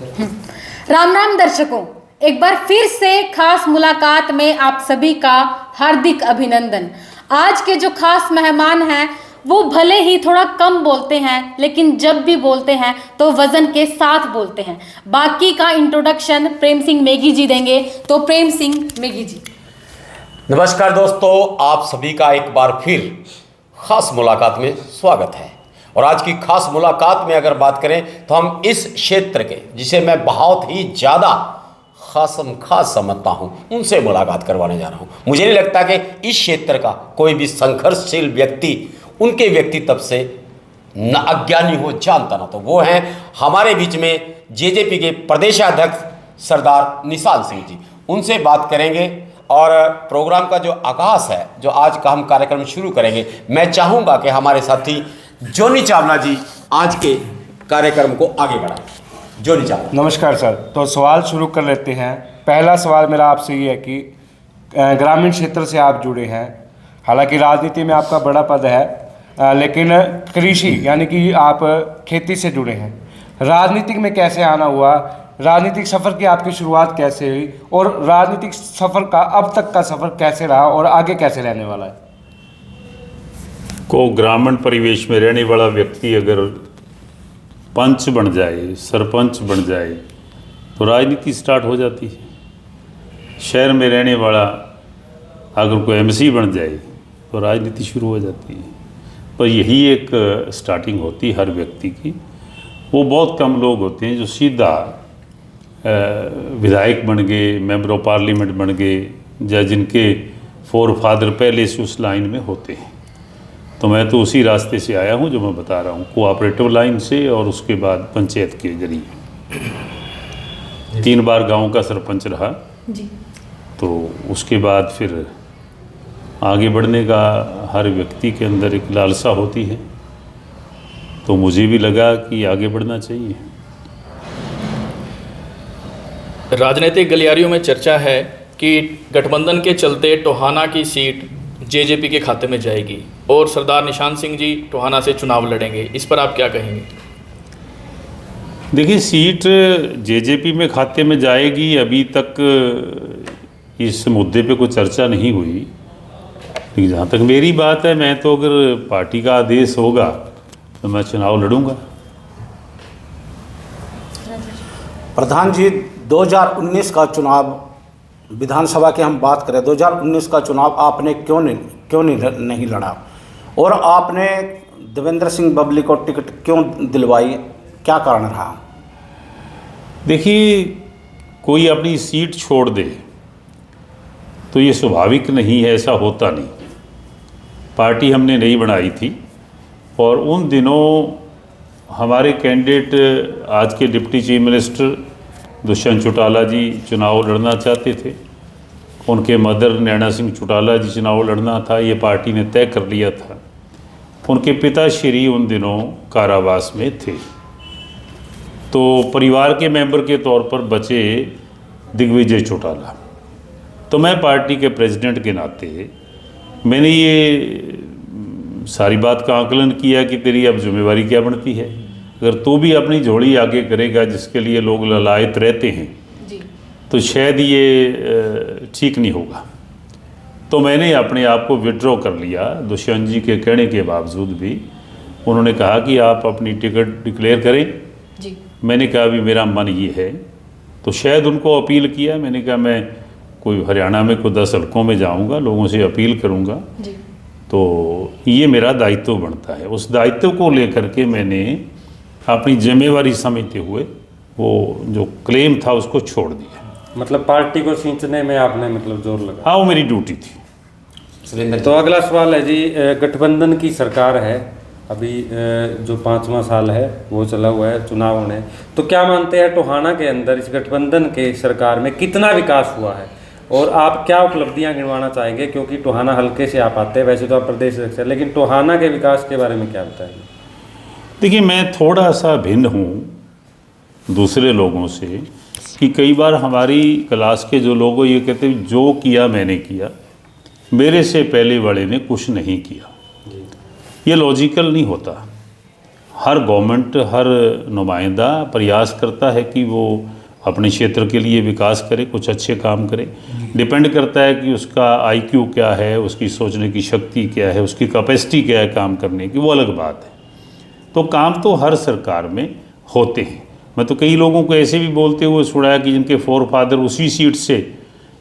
राम राम दर्शकों, एक बार फिर से खास मुलाकात में आप सभी का हार्दिक अभिनंदन। आज के जो खास मेहमान हैं वो भले ही थोड़ा कम बोलते हैं, लेकिन जब भी बोलते हैं तो वजन के साथ बोलते हैं। बाकी का इंट्रोडक्शन प्रेम सिंह मेघी जी देंगे। तो प्रेम सिंह मेघी जी। नमस्कार दोस्तों, आप सभी का एक बार फिर खास मुलाकात में स्वागत है। और आज की खास मुलाकात में अगर बात करें तो हम इस क्षेत्र के, जिसे मैं बहुत ही ज़्यादा खास समझता हूं, उनसे मुलाकात करवाने जा रहा हूं। मुझे नहीं लगता कि इस क्षेत्र का कोई भी संघर्षशील व्यक्ति उनके व्यक्तित्व से न अज्ञानी हो, जानता ना। तो वो हैं हमारे बीच में जेजेपी के प्रदेशाध्यक्ष सरदार निशान सिंह जी। उनसे बात करेंगे और प्रोग्राम का जो आगाज़ है, जो आज का हम कार्यक्रम शुरू करेंगे, मैं चाहूँगा कि हमारे साथी जोनी चावला जी आज के कार्यक्रम को आगे बढ़ाएं। जोनी चावला। नमस्कार सर। तो सवाल शुरू कर लेते हैं। पहला सवाल मेरा आपसे ये है कि ग्रामीण क्षेत्र से आप जुड़े हैं, हालांकि राजनीति में आपका बड़ा पद है, लेकिन कृषि यानी कि आप खेती से जुड़े हैं। राजनीतिक में कैसे आना हुआ, राजनीतिक सफ़र की आपकी शुरुआत कैसे हुई और राजनीतिक सफ़र का अब तक का सफ़र कैसे रहा और आगे कैसे रहने वाला है? को ग्रामीण परिवेश में रहने वाला व्यक्ति अगर पंच बन जाए, सरपंच बन जाए तो राजनीति स्टार्ट हो जाती है। शहर में रहने वाला अगर कोई एमसी बन जाए तो राजनीति शुरू हो जाती है। पर यही एक स्टार्टिंग होती है हर व्यक्ति की। वो बहुत कम लोग होते हैं जो सीधा विधायक बन गए, मेंबर ऑफ पार्लियामेंट बन गए, या जिनके फोर फादर पहले से उस लाइन में होते हैं। तो मैं तो उसी रास्ते से आया हूँ जो मैं बता रहा हूँ, कोऑपरेटिव लाइन से, और उसके बाद पंचायत के जरिए 3 बार गांव का सरपंच रहा जी। तो उसके बाद फिर आगे बढ़ने का हर व्यक्ति के अंदर एक लालसा होती है, तो मुझे भी लगा कि आगे बढ़ना चाहिए। राजनीतिक गलियारियों में चर्चा है कि गठबंधन के चलते टोहाना की सीट जेजेपी के खाते में जाएगी और सरदार निशान सिंह जी टोहाना से चुनाव लड़ेंगे। इस पर आप क्या कहेंगे? देखिए, सीट जेजेपी में खाते में जाएगी, अभी तक इस मुद्दे पे कोई चर्चा नहीं हुई। लेकिन जहाँ तक मेरी बात है, मैं तो अगर पार्टी का आदेश होगा तो मैं चुनाव लड़ूंगा। प्रधान जी, 2019 का चुनाव, विधानसभा की हम बात करें, 2019 का चुनाव आपने क्यों नहीं लड़ा और आपने देवेंद्र सिंह बबली को टिकट क्यों दिलवाई, क्या कारण रहा? देखिए, कोई अपनी सीट छोड़ दे तो ये स्वाभाविक नहीं है, ऐसा होता नहीं। पार्टी हमने नहीं बनाई थी और उन दिनों हमारे कैंडिडेट आज के deputy chief minister Dushyant Chautala ji चुनाव लड़ना चाहते थे। उनके मदर नैना सिंह चौटाला जी चुनाव लड़ना था, ये पार्टी ने तय कर लिया था। उनके पिताश्री उन दिनों कारावास में थे, तो परिवार के मेंबर के तौर पर बचे दिग्विजय चौटाला। तो मैं पार्टी के प्रेसिडेंट के नाते मैंने ये सारी बात का आकलन किया कि तेरी अब जिम्मेवारी क्या बनती है। अगर तू भी अपनी झोली आगे करेगा जिसके लिए लोग ललायत रहते हैं जी, तो शायद ये ठीक नहीं होगा। तो मैंने अपने आप को विड्रॉ कर लिया। दुष्यंत जी के कहने के बावजूद भी उन्होंने कहा कि आप अपनी टिकट डिक्लेयर करें जी। मैंने कहा भी मेरा मन ये है, तो शायद उनको अपील किया। मैंने कहा मैं कोई हरियाणा में कोई 10 हलकों में जाऊँगा, लोगों से अपील करूँगा, तो ये मेरा दायित्व बनता है। उस दायित्व को लेकर के मैंने अपनी जिम्मेवारी समझते हुए वो जो क्लेम था उसको छोड़ दिया। मतलब पार्टी को सींचने में आपने मतलब जोर लगा? हाँ, वो मेरी ड्यूटी थी। तो अगला सवाल है जी, गठबंधन की सरकार है अभी, जो 5वां साल है वो चला हुआ है, चुनाव होने, तो क्या मानते हैं टोहाना के अंदर इस गठबंधन के सरकार में कितना विकास हुआ है और आप क्या उपलब्धियां गिनवाना चाहेंगे? क्योंकि टोहाना हल्के से आप आते हैं, वैसे तो आप प्रदेश अध्यक्ष हैं, लेकिन टोहाना के विकास के बारे में क्या बताएंगे? देखिए, मैं थोड़ा सा भिन्न हूँ दूसरे लोगों से कि कई बार हमारी क्लास के जो लोग ये कहते हैं जो किया मैंने किया, मेरे से पहले वाले ने कुछ नहीं किया। ये लॉजिकल नहीं होता। हर गवर्नमेंट, हर नुमाइंदा प्रयास करता है कि वो अपने क्षेत्र के लिए विकास करे, कुछ अच्छे काम करे। डिपेंड करता है कि उसका आईक्यू क्या है, उसकी सोचने की शक्ति क्या है, उसकी कैपेसिटी क्या है काम करने की, वो अलग बात है। तो काम तो हर सरकार में होते हैं। मैं तो कई लोगों को ऐसे भी बोलते हुए सुना है कि जिनके फोर फादर उसी सीट से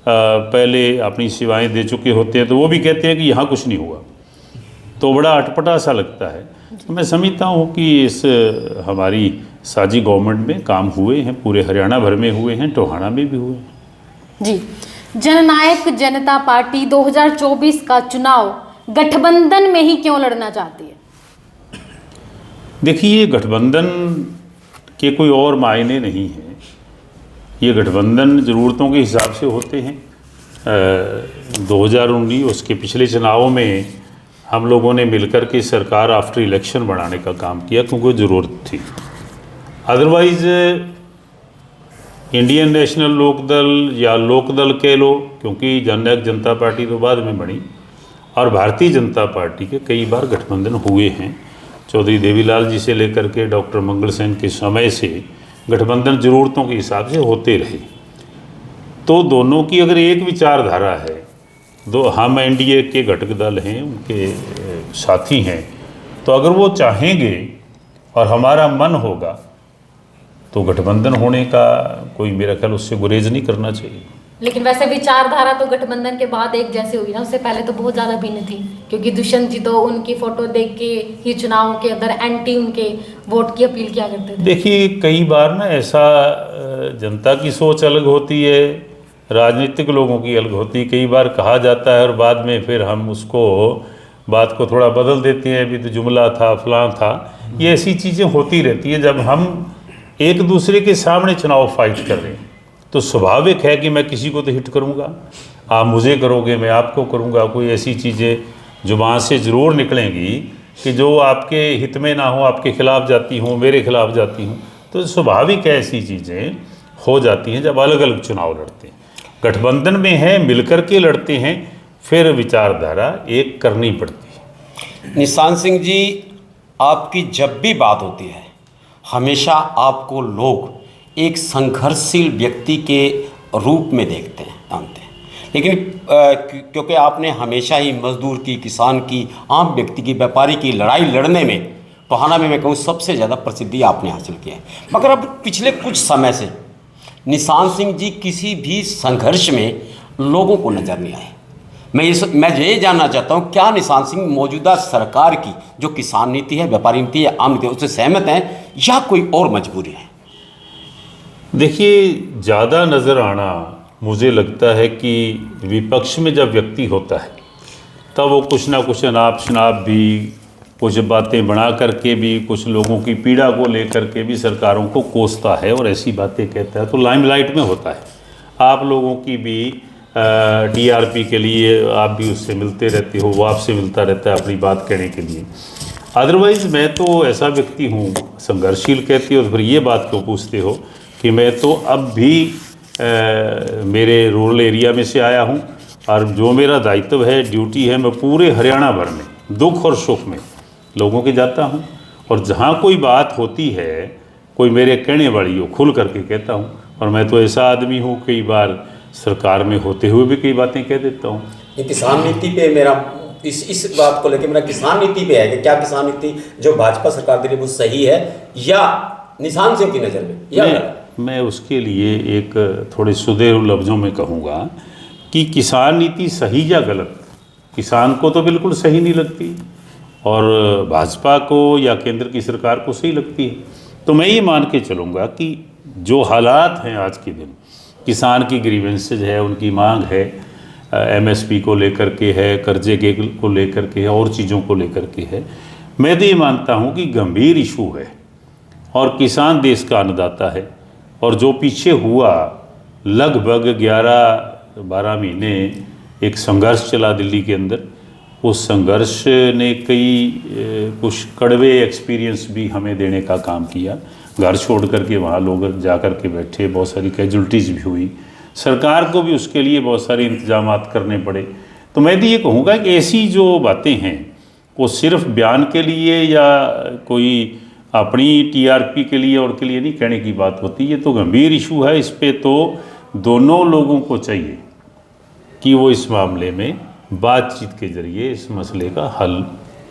पहले अपनी सेवाएं दे चुके होते हैं, तो वो भी कहते हैं कि यहाँ कुछ नहीं हुआ। तो बड़ा अटपटा सा लगता है। तो मैं समझता हूँ कि इस हमारी साजी गवर्नमेंट में काम हुए हैं, पूरे हरियाणा भर में हुए हैं, टोहाना में भी हुए हैं। जी, जननायक जनता पार्टी 2024 का चुनाव गठबंधन में ही क्यों लड़ना चाहती है? देखिए, गठबंधन के कोई और मायने नहीं हैं। ये गठबंधन ज़रूरतों के हिसाब से होते हैं। 2019 उसके पिछले चुनावों में हम लोगों ने मिलकर के सरकार आफ्टर इलेक्शन बनाने का काम किया, क्योंकि ज़रूरत थी। अदरवाइज़ इंडियन नेशनल लोकदल या लोकदल कह लो, क्योंकि जननायक जनता पार्टी तो बाद में बनी, और भारतीय जनता पार्टी के कई बार गठबंधन हुए हैं। चौधरी देवीलाल जी से लेकर के डॉक्टर मंगल सेन के समय से गठबंधन ज़रूरतों के हिसाब से होते रहे। तो दोनों की अगर एक विचारधारा है, दो हम एनडीए के घटक दल हैं, उनके साथी हैं, तो अगर वो चाहेंगे और हमारा मन होगा तो गठबंधन होने का कोई मेरा ख्याल उससे गुरेज नहीं करना चाहिए। लेकिन वैसे विचारधारा तो गठबंधन के बाद एक जैसे हुई ना, उससे पहले तो बहुत ज़्यादा भिन्न थी, क्योंकि दुष्यंत जी तो उनकी फ़ोटो देख के ही चुनाव के अंदर एंटी उनके वोट की अपील किया करते थे। देखिए, कई बार ना ऐसा जनता की सोच अलग होती है, राजनीतिक लोगों की अलग होती है। कई बार कहा जाता है और बाद में फिर हम उसको बात को थोड़ा बदल देते हैं, अभी तो जुमला था, फलां था। ये ऐसी चीज़ें होती रहती है। जब हम एक दूसरे के सामने चुनाव फाइट कर रहे हैं तो स्वाभाविक है कि मैं किसी को तो हिट करूंगा, आप मुझे करोगे, मैं आपको करूंगा। कोई ऐसी चीज़ें जुबान से ज़रूर निकलेंगी कि जो आपके हित में ना हो, आपके खिलाफ जाती हूँ, मेरे खिलाफ जाती हूँ। तो स्वाभाविक है ऐसी चीज़ें हो जाती हैं जब अलग अलग चुनाव लड़ते हैं। गठबंधन में हैं, मिलकर के लड़ते हैं, फिर विचारधारा एक करनी पड़ती है। निशान सिंह जी, आपकी जब भी बात होती है हमेशा आपको लोग एक संघर्षशील व्यक्ति के रूप में देखते हैं, जानते हैं। लेकिन क्योंकि आपने हमेशा ही मजदूर की, किसान की, आम व्यक्ति की, व्यापारी की लड़ाई लड़ने में टोहाना में मैं कहूँ सबसे ज़्यादा प्रसिद्धि आपने हासिल की है। मगर अब पिछले कुछ समय से निशान सिंह जी किसी भी संघर्ष में लोगों को नज़र नहीं आए। मैं ये जानना चाहता हूँ, क्या निशान सिंह मौजूदा सरकार की जो किसान नीति है, व्यापारी नीति है, आम नीति है, उससे सहमत हैं या कोई और मजबूरी है? देखिए, ज़्यादा नज़र आना मुझे लगता है कि विपक्ष में जब व्यक्ति होता है तब वो कुछ ना कुछ अनाप शनाप भी, कुछ बातें बना करके भी, कुछ लोगों की पीड़ा को लेकर के भी सरकारों को कोसता है और ऐसी बातें कहता है, तो लाइमलाइट में होता है। आप लोगों की भी टीआरपी के लिए आप भी उससे मिलते रहते हो, वो आपसे मिलता रहता है अपनी बात कहने के लिए। अदरवाइज़ मैं तो ऐसा व्यक्ति हूँ, संघर्षशील कहते हो तो फिर ये बात क्यों पूछते हो कि मैं तो अब भी मेरे रूरल एरिया में से आया हूँ, और जो मेरा दायित्व है, ड्यूटी है, मैं पूरे हरियाणा भर में दुख और सुख में लोगों के जाता हूँ, और जहाँ कोई बात होती है, कोई मेरे कहने वाली हो, खुल करके कहता हूँ। और मैं तो ऐसा आदमी हूँ, कई बार सरकार में होते हुए भी कई बातें कह देता हूँ। ये किसान नीति पे मेरा इस बात को लेकर मेरा किसान नीति पे है कि क्या किसान नीति जो भाजपा सरकार दे रही है वो सही है या निशान सिंह की नज़र में, या मैं उसके लिए एक थोड़े सुधेर लफ्ज़ों में कहूँगा कि किसान नीति सही या गलत, किसान को तो बिल्कुल सही नहीं लगती और भाजपा को या केंद्र की सरकार को सही लगती है। तो मैं ये मान के चलूँगा कि जो हालात हैं आज के दिन, किसान की ग्रीवेंसेज है, उनकी मांग है, एमएसपी को लेकर के है, कर्जे के को लेकर के है, और चीज़ों को लेकर के है। मैं तो ये मानता हूँ कि गंभीर इशू है और किसान देश का अन्नदाता है। और जो पीछे हुआ लगभग 11-12 महीने एक संघर्ष चला दिल्ली के अंदर, उस संघर्ष ने कई कुछ कड़वे एक्सपीरियंस भी हमें देने का काम किया। घर छोड़ करके वहाँ लोग जा कर के बैठे, बहुत सारी कैजुअल्टीज़ भी हुई, सरकार को भी उसके लिए बहुत सारे इंतजाम करने पड़े। तो मैं तो ये कहूँगा कि ऐसी जो बातें हैं वो सिर्फ बयान के लिए या कोई अपनी टीआरपी के लिए और के लिए नहीं कहने की बात होती। ये तो गंभीर इशू है, इस पे तो दोनों लोगों को चाहिए कि वो इस मामले में बातचीत के जरिए इस मसले का हल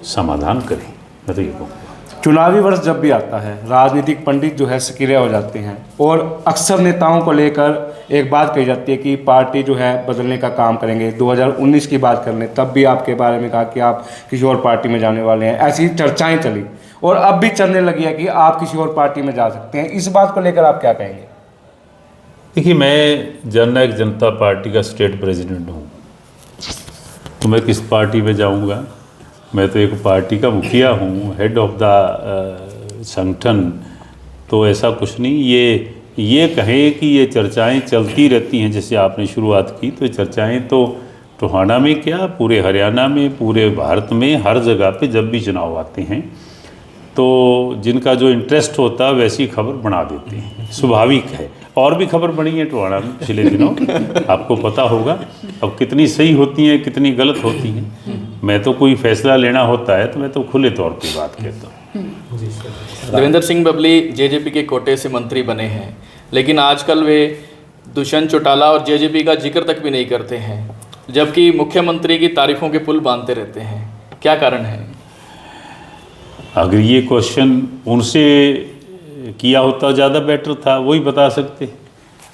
समाधान करें। मैं तो ये कहूँगा चुनावी वर्ष जब भी आता है, राजनीतिक पंडित जो है सक्रिय हो जाते हैं और अक्सर नेताओं को लेकर एक बात कही जाती है कि पार्टी जो है बदलने का काम करेंगे। 2019 की बात कर लें, तब भी आपके बारे में कहा कि आप किसी और पार्टी में जाने वाले हैं, ऐसी चर्चाएं चली और अब भी चलने लगी है कि आप किसी और पार्टी में जा सकते हैं। इस बात को लेकर आप क्या कहेंगे? देखिए, मैं जननायक जनता पार्टी का स्टेट प्रेसिडेंट हूँ, तो मैं किस पार्टी में जाऊँगा? मैं तो एक पार्टी का मुखिया हूँ, हेड ऑफ द संगठन। तो ऐसा कुछ नहीं, ये कहें कि ये चर्चाएं चलती रहती हैं जैसे आपने शुरुआत की, तो चर्चाएं तो टोहाना में क्या, पूरे हरियाणा में, पूरे भारत में, हर जगह पे जब भी चुनाव आते हैं तो जिनका जो इंटरेस्ट होता है वैसी खबर बना देते हैं, स्वाभाविक है। और भी खबर बनी है टोहाना में पिछले दिनों, आपको पता होगा। अब कितनी सही होती हैं, कितनी गलत होती हैं, मैं तो कोई फैसला लेना होता है तो मैं तो खुले तौर पे बात कहता हूँ। देवेंद्र सिंह बबली जेजेपी के कोटे से मंत्री बने हैं, लेकिन आजकल वे दुष्यंत चौटाला और जेजेपी का जिक्र तक भी नहीं करते हैं, जबकि मुख्यमंत्री की तारीफों के पुल बांधते रहते हैं। क्या कारण है? अगर ये क्वेश्चन उनसे किया होता ज़्यादा बेटर था, वही बता सकते।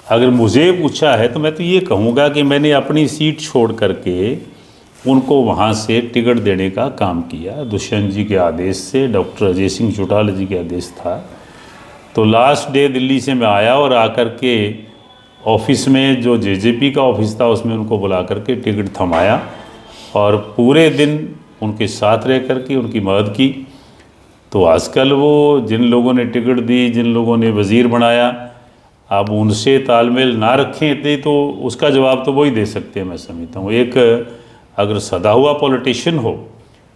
अगर मुझे पूछा है तो मैं तो ये कहूँगा कि मैंने अपनी सीट छोड़ करके उनको वहाँ से टिकट देने का काम किया, दुष्यंत जी के आदेश से, डॉक्टर अजय सिंह चौटाला जी के आदेश था। तो लास्ट डे दिल्ली से मैं आया और आकर के ऑफिस में जो जेजेपी का ऑफिस था उसमें उनको बुला करके टिकट थमाया और पूरे दिन उनके साथ रह करके उनकी मदद की। तो आजकल वो जिन लोगों ने टिकट दी, जिन लोगों ने वज़ीर बनाया, अब उनसे तालमेल ना रखें थे तो उसका जवाब तो वही दे सकते हैं। मैं समझता हूँ एक अगर सदा हुआ पॉलिटिशियन हो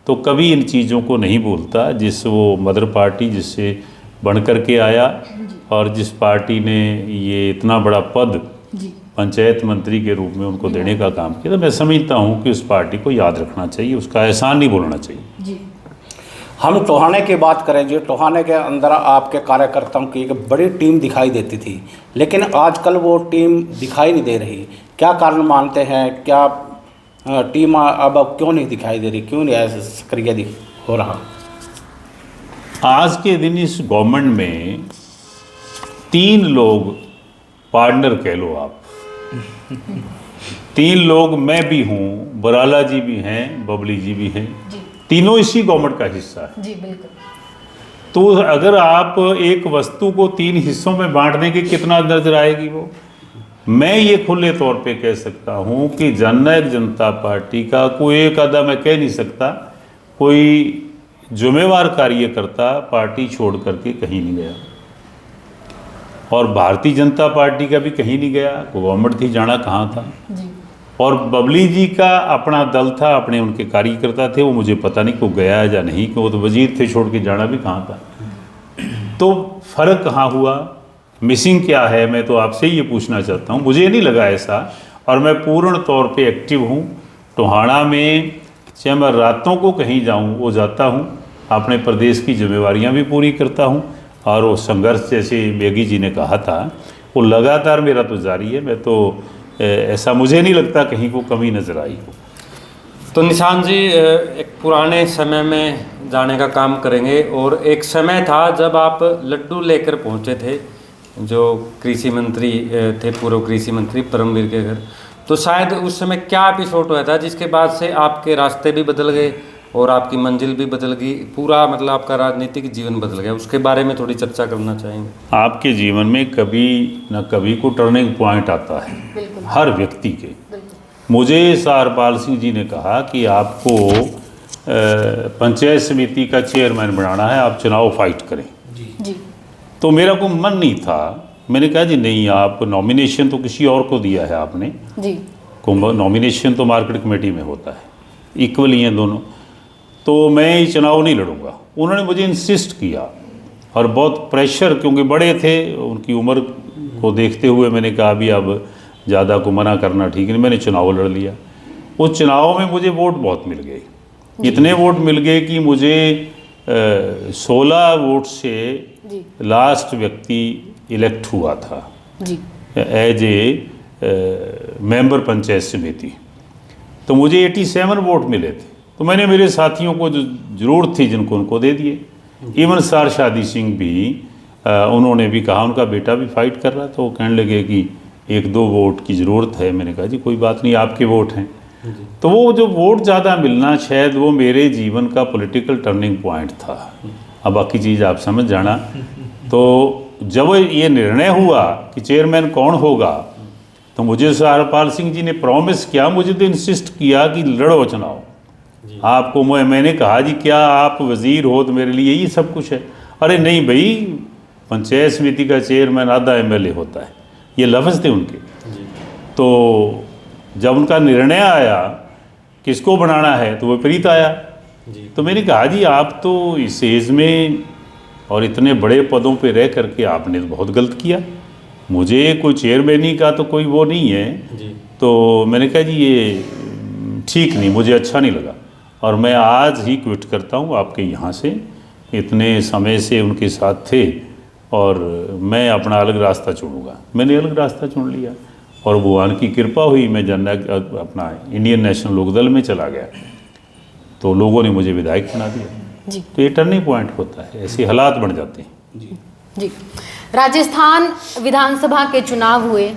तो कभी इन चीज़ों को नहीं भूलता, जिस वो मदर पार्टी जिससे बन कर के आया और जिस पार्टी ने ये इतना बड़ा पद पंचायत मंत्री के रूप में उनको देने का काम किया। तो मैं समझता हूँ कि उस पार्टी को याद रखना चाहिए, उसका एहसान नहीं भूलना चाहिए। जी। हम टोहाने की बात करें जी, टोहाने के अंदर आपके कार्यकर्ताओं की एक बड़ी टीम दिखाई देती थी, लेकिन आजकल वो टीम दिखाई नहीं दे रही। क्या कारण मानते हैं? क्या टीम अब क्यों नहीं दिखाई दे रही, क्यों नहीं ऐसा सक्रिय हो रहा? आज के दिन इस गवर्नमेंट में 3 लोग पार्टनर कह लो आप, 3 लोग मैं भी हूँ, बराला जी भी हैं, बबली जी भी हैं, तीनों इसी गवर्नमेंट का हिस्सा है। जी बिल्कुल। तो अगर आप एक वस्तु को 3 हिस्सों में बांट देंगे कितना नजर आएगी वो? मैं ये खुले तौर पे कह सकता हूँ कि जननायक जनता पार्टी का कोई एक आधा मैं कह नहीं सकता, कोई जिम्मेवार कार्यकर्ता पार्टी छोड़ करके कहीं नहीं गया और भारतीय जनता पार्टी का भी कहीं नहीं गया। गवर्नमेंट थी, जाना कहाँ था? जी। और बबली जी का अपना दल था, अपने उनके कार्यकर्ता थे, वो मुझे पता नहीं को गया या नहीं, कि वो तो वजीर थे, छोड़ के जाना भी कहाँ था। तो फ़र्क कहाँ हुआ, मिसिंग क्या है? मैं तो आपसे ये पूछना चाहता हूँ। मुझे नहीं लगा ऐसा, और मैं पूर्ण तौर पे एक्टिव हूँ टोहाना में, चाहे मैं रातों को कहीं जाऊँ वो जाता हूँ, अपने प्रदेश की जिम्मेवारियाँ भी पूरी करता हूँ, और वो संघर्ष जैसे बेगी जी ने कहा था वो लगातार मेरा तो जारी है। मैं तो ऐसा मुझे नहीं लगता कहीं को कमी नज़र आई हो। तो निशान जी, एक पुराने समय में जाने का काम करेंगे, और एक समय था जब आप लड्डू लेकर पहुंचे थे, जो कृषि मंत्री थे, पूर्व कृषि मंत्री परमवीर के घर। तो शायद उस समय क्या एपिसोड हुआ था जिसके बाद से आपके रास्ते भी बदल गए और आपकी मंजिल भी बदल गई, पूरा मतलब आपका राजनीतिक जीवन बदल गया? उसके बारे में थोड़ी चर्चा करना चाहेंगे। आपके जीवन में कभी न कभी को टर्निंग पॉइंट आता है हर व्यक्ति के। मुझे सारपाल सिंह जी ने कहा कि आपको पंचायत समिति का चेयरमैन बनाना है, आप चुनाव फाइट करें। जी। तो मेरा कोई मन नहीं था, मैंने कहा जी नहीं, आप नॉमिनेशन तो किसी और को दिया है आपने जी, नॉमिनेशन तो मार्केट कमेटी में होता है, इक्वली हैं दोनों, तो मैं ये चुनाव नहीं लड़ूंगा। उन्होंने मुझे इंसिस्ट किया और बहुत प्रेशर, क्योंकि बड़े थे, उनकी उम्र को देखते हुए मैंने कहा अभी अब ज़्यादा को मना करना ठीक नहीं। मैंने चुनाव लड़ लिया। उस चुनाव में मुझे वोट बहुत मिल गए, इतने वोट मिल गए कि मुझे 16 वोट से जी लास्ट व्यक्ति इलेक्ट हुआ था जी एज ए मेंबर पंचायत समिति। तो मुझे 87 वोट मिले थे, तो मैंने मेरे साथियों को जो ज़रूरत थी जिनको उनको दे दिए। इवन सार शादी सिंह भी उन्होंने भी कहा, उनका बेटा भी फाइट कर रहा था, वो कहने लगे कि 1-2 वोट की ज़रूरत है। मैंने कहा जी कोई बात नहीं, आपके वोट हैं। तो वो जो वोट ज़्यादा मिलना शायद वो मेरे जीवन का पॉलिटिकल टर्निंग पॉइंट था। अब बाकी चीज़ आप समझ जाना। तो जब ये निर्णय हुआ कि चेयरमैन कौन होगा, तो मुझे सरपाल सिंह जी ने प्रॉमिस किया, मुझे तो इंसिस्ट किया कि लड़ो चुनाव आपको। मैंने कहा जी क्या आप वज़ीर हो तो मेरे लिए यही सब कुछ है। अरे नहीं भाई, पंचायत समिति का चेयरमैन आधा MLA होता है, ये लफ्ज़ थे उनके। तो जब उनका निर्णय आया किसको बनाना है तो विपरीत आया। तो मैंने कहा जी आप तो इस एज में और इतने बड़े पदों पे रह करके आपने तो बहुत गलत किया, मुझे कोई चेयरमैनी का तो कोई वो नहीं है। तो मैंने कहा जी ये ठीक नहीं, मुझे अच्छा नहीं लगा और मैं आज ही क्विट करता हूँ आपके यहाँ से। इतने समय से उनके साथ थे और मैं अपना अलग रास्ता चुनूँगा। मैंने अलग रास्ता चुन लिया और भगवान की कृपा हुई, मैं अपना इंडियन नेशनल लोकदल में चला गया, तो लोगों ने मुझे विधायक बना दिया। जी तो ये टर्निंग पॉइंट होता है, ऐसे हालात बन जाते हैं। जी राजस्थान विधानसभा के चुनाव हुए,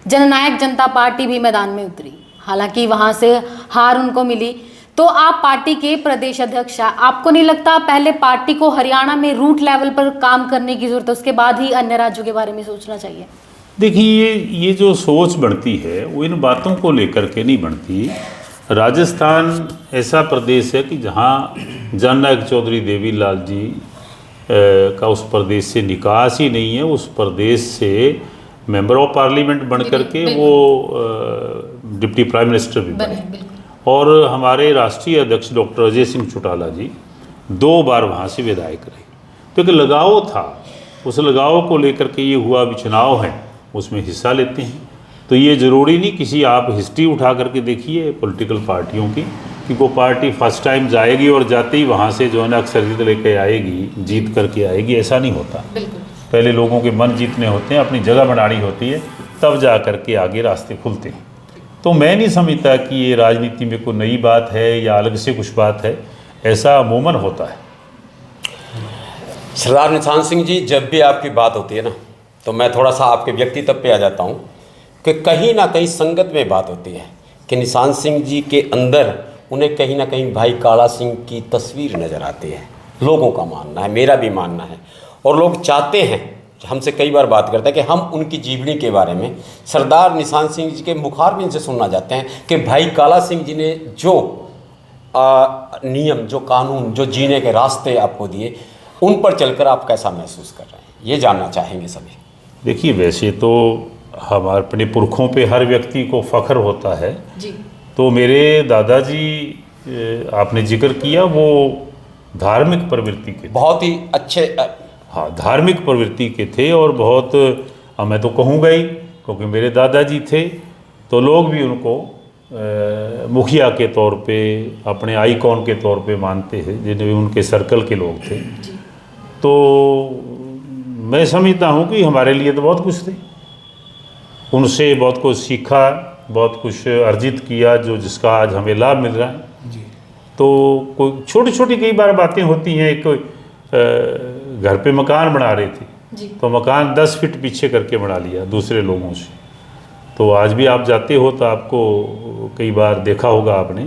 जननायक जनता पार्टी भी मैदान में उतरी, हालांकि वहां से हार उनको मिली। तो आप पार्टी के प्रदेश अध्यक्ष हैं, आपको नहीं लगता पहले पार्टी को हरियाणा में रूट लेवल पर काम करने की जरूरत है, उसके बाद ही अन्य राज्यों के बारे में सोचना चाहिए? देखिए ये जो सोच बढ़ती है वो इन बातों को लेकर के नहीं बढ़ती। राजस्थान ऐसा प्रदेश है कि जहाँ जननायक चौधरी देवीलाल जी का उस प्रदेश से निकास ही नहीं है। उस प्रदेश से मेंबर ऑफ पार्लियामेंट बन करके वो डिप्टी प्राइम मिनिस्टर भी बने और हमारे राष्ट्रीय अध्यक्ष डॉक्टर अजय सिंह चौटाला जी 2 बार वहाँ से विधायक रहे। तो एक लगाव था, उस लगाव को लेकर के ये हुआ भी चुनाव है उसमें हिस्सा लेते हैं। तो ये ज़रूरी नहीं, किसी आप हिस्ट्री उठा करके देखिए पॉलिटिकल पार्टियों की कि वो पार्टी फर्स्ट टाइम जाएगी और जाते ही वहाँ से जो है ना अक्सरियत लेके आएगी, जीत करके आएगी, ऐसा नहीं होता। पहले लोगों के मन जीतने होते हैं, अपनी जगह बनानी होती है, तब जा करके आगे रास्ते खुलते हैं। तो मैं नहीं समझता कि ये राजनीति में कोई नई बात है या अलग से कुछ बात है, ऐसा अमूमन होता है। सरदार निशान सिंह जी, जब भी आपकी बात होती है ना तो मैं थोड़ा सा आपके व्यक्तित्व पे आ जाता हूँ कि कहीं ना कहीं संगत में बात होती है कि निशान सिंह जी के अंदर उन्हें कहीं ना कहीं भाई काला सिंह की तस्वीर नज़र आती है। लोगों का मानना है, मेरा भी मानना है, और लोग चाहते हैं, हमसे कई बार बात करते हैं कि हम उनकी जीवनी के बारे में सरदार निशान सिंह जी के मुखारबिन से सुनना चाहते हैं कि भाई काला सिंह जी ने जो नियम, जो कानून, जो जीने के रास्ते आपको दिए, उन पर चलकर आप कैसा महसूस कर रहे हैं, ये जानना चाहेंगे सभी। देखिए वैसे तो हमारे अपने पुरखों पे हर व्यक्ति को फ़ख्र होता है जी। तो मेरे दादाजी आपने जिक्र किया वो धार्मिक प्रवृत्ति के, बहुत ही अच्छे हाँ धार्मिक प्रवृत्ति के थे और बहुत मैं तो कहूँगा ही, क्योंकि मेरे दादाजी थे तो लोग भी उनको मुखिया के तौर पे, अपने आइकॉन के तौर पे मानते हैं, जिन्हें उनके सर्कल के लोग थे। तो मैं समझता हूँ कि हमारे लिए तो बहुत कुछ थे, उनसे बहुत कुछ सीखा, बहुत कुछ अर्जित किया, जो जिसका आज हमें लाभ मिल रहा है। तो कोई छोटी छोटी कई बार बातें होती हैं। एक घर पे मकान बना रहे थे तो मकान 10 फीट पीछे करके बना लिया दूसरे लोगों से। तो आज भी आप जाते हो तो आपको कई बार देखा होगा आपने,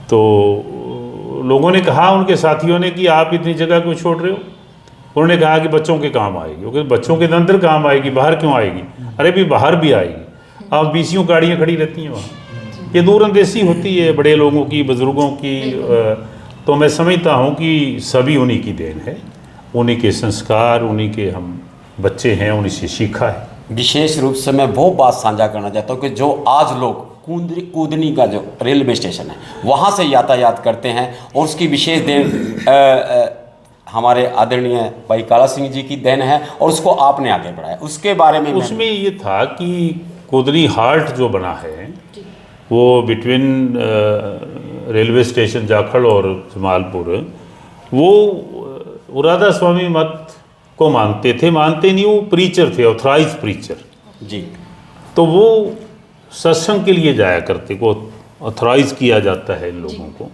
तो लोगों ने कहा, उनके साथियों ने, कि आप इतनी जगह क्यों छोड़ रहे हो। उन्होंने कहा कि बच्चों के काम आएगी, क्योंकि बच्चों के अंदर काम आएगी, बाहर क्यों आएगी। अरे भी बाहर भी आएगी, अब 20 गाड़ियाँ खड़ी रहती हैं वहाँ। ये दूरअंदेशी होती है बड़े लोगों की, बुज़ुर्गों की। तो मैं समझता हूँ कि सभी उन्हीं की देन है, उन्हीं के संस्कार, उन्हीं के हम बच्चे हैं, उन्हीं से सीखा है। विशेष रूप से मैं वो बात साझा करना चाहता हूँ कि जो आज लोग कूदनी का जो रेलवे स्टेशन है वहाँ से यातायात करते हैं, और उसकी विशेष देन हमारे आदरणीय भाई काला सिंह जी की देन है, और उसको आपने आगे बढ़ाया। उसके बारे में उसमें ये था कि कूदनी हाल्ट जो बना है वो बिटवीन रेलवे स्टेशन जाखड़ और जमालपुर, वो राधा स्वामी मत को मानते थे, मानते नहीं, वो प्रीचर थे, ऑथराइज प्रीचर जी। तो वो सत्संग के लिए जाया करते, को ऑथराइज किया जाता है इन लोगों को।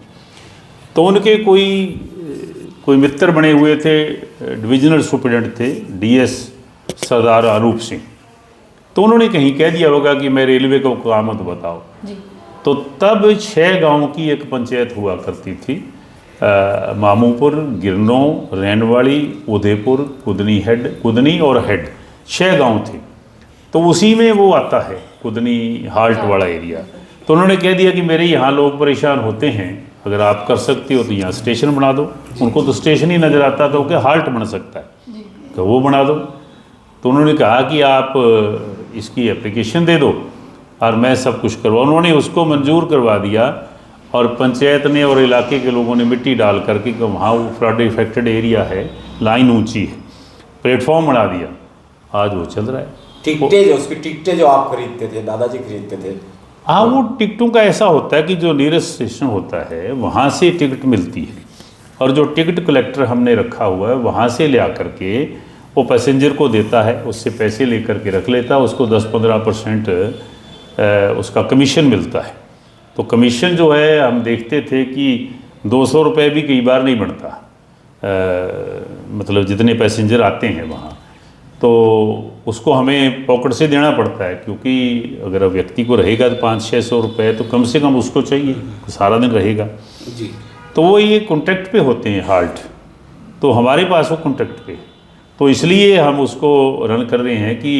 तो उनके कोई मित्र बने हुए थे, डिविजनल सुपरिटेंडेंट थे डीएस सरदार अनूप सिंह। तो उन्होंने कहीं कह दिया होगा कि मैं रेलवे को काम मत बताओ। तो तब 6 गांव की एक पंचायत हुआ करती थी, मामूपुर, गिरनो, रैनवाड़ी, उदयपुर, कुदनी और हेड, 6 गांव थे। तो उसी में वो आता है कुदनी हाल्ट वाला एरिया। तो उन्होंने कह दिया कि मेरे यहाँ लोग परेशान होते हैं, अगर आप कर सकते हो तो यहाँ स्टेशन बना दो। उनको तो स्टेशन ही नज़र आता था, कि हाल्ट बन सकता है तो वो बना दो। तो उन्होंने कहा कि आप इसकी एप्लीकेशन दे दो और मैं सब कुछ करवा। उन्होंने उसको मंजूर करवा दिया और पंचायत ने और इलाके के लोगों ने मिट्टी डाल करके कि वहाँ वो फ्लड इफेक्टेड एरिया है, लाइन ऊंची है, प्लेटफॉर्म बना दिया। आज वो चल रहा है। टिकटें जो आप खरीदते थे, दादाजी खरीदते थे? हाँ, वो टिकटों का ऐसा होता है कि जो नियरेस्ट स्टेशन होता है वहाँ से टिकट मिलती है, और जो टिकट कलेक्टर हमने रखा हुआ है वहाँ से ले आकर के वो पैसेंजर को देता है, उससे पैसे लेकर के रख लेता है, उसको 10-15% उसका कमीशन मिलता है। तो कमीशन जो है हम देखते थे कि 200 रुपये भी कई बार नहीं बनता, मतलब जितने पैसेंजर आते हैं वहाँ, तो उसको हमें पॉकेट से देना पड़ता है, क्योंकि अगर व्यक्ति को रहेगा तो 500-600 रुपये तो कम से कम उसको चाहिए, सारा दिन रहेगा जी। तो वो ये कॉन्ट्रैक्ट पे होते हैं हाल्ट, तो हमारे पास वो कॉन्ट्रैक्ट पे, तो इसलिए हम उसको रन कर रहे हैं कि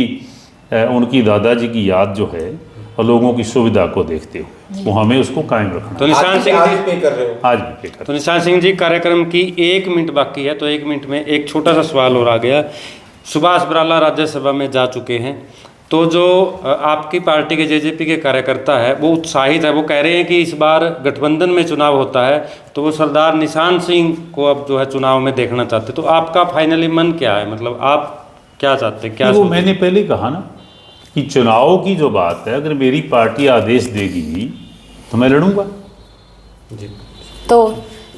उनकी दादाजी की याद जो है और लोगों की सुविधा को देखते हो वो हमें उसको कायम रखना। तो निशान सिंह जी पे कर रहे हो? आज भी पे कर। तो निशान सिंह जी, कार्यक्रम की 1 मिनट बाकी है, तो 1 मिनट में एक छोटा सा सवाल और आ गया। सुभाष बराला राज्यसभा में जा चुके हैं, तो जो आपकी पार्टी के जेजेपी के कार्यकर्ता है वो उत्साहित है, वो कह रहे हैं कि इस बार गठबंधन में चुनाव होता है तो वो सरदार निशान सिंह को अब जो है चुनाव में देखना चाहते। तो आपका फाइनली मन क्या है, मतलब आप क्या चाहते हैं? क्या वो मैंने पहले कहा ना कि चुनाव की जो बात है, अगर मेरी पार्टी आदेश देगी तो मैं लड़ूंगा जी। तो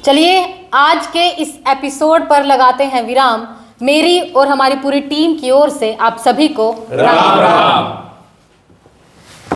चलिए आज के इस एपिसोड पर लगाते हैं विराम। मेरी और हमारी पूरी टीम की ओर से आप सभी को राम राम।